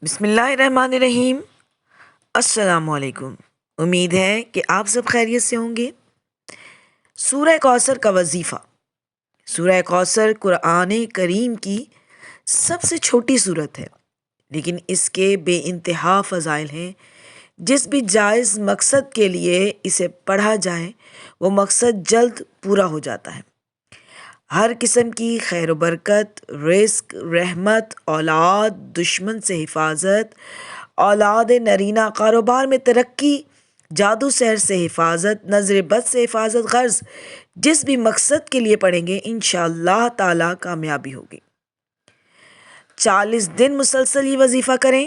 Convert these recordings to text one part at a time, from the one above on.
بسم اللہ الرحمن الرحیم۔ السلام علیکم۔ امید ہے کہ آپ سب خیریت سے ہوں گے۔ سورہ کوثر کا وظیفہ۔ سورہ کوثر قرآن کریم کی سب سے چھوٹی سورت ہے، لیکن اس کے بے انتہا فضائل ہیں۔ جس بھی جائز مقصد کے لیے اسے پڑھا جائے وہ مقصد جلد پورا ہو جاتا ہے۔ ہر قسم کی خیر و برکت، رزق، رحمت، اولاد، دشمن سے حفاظت، اولاد نرینہ، کاروبار میں ترقی، جادو سحر سے حفاظت، نظر بد سے حفاظت، غرض جس بھی مقصد کے لیے پڑھیں گے انشاءاللہ تعالی کامیابی ہوگی۔ 40 دن مسلسل یہ وظیفہ کریں۔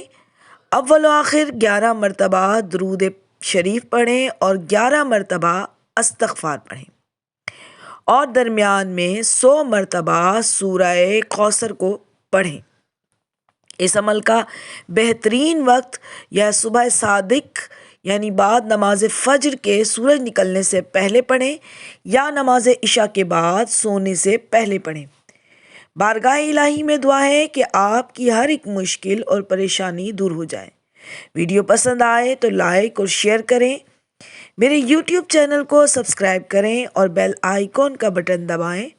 اول و آخر 11 مرتبہ درود شریف پڑھیں اور 11 مرتبہ استغفار پڑھیں، اور درمیان میں 100 مرتبہ سورہ کوثر کو پڑھیں۔ اس عمل کا بہترین وقت یا صبح صادق یعنی بعد نماز فجر کے سورج نکلنے سے پہلے پڑھیں، یا نماز عشاء کے بعد سونے سے پہلے پڑھیں۔ بارگاہ الہی میں دعا ہے کہ آپ کی ہر ایک مشکل اور پریشانی دور ہو جائے۔ ویڈیو پسند آئے تو لائک اور شیئر کریں۔ میرے یوٹیوب چینل کو سبسکرائب کریں اور بیل آئیکن کا بٹن دبائیں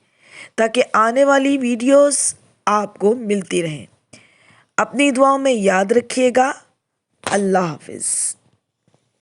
تاکہ آنے والی ویڈیوز آپ کو ملتی رہیں۔ اپنی دعاؤں میں یاد رکھیے گا۔ اللہ حافظ۔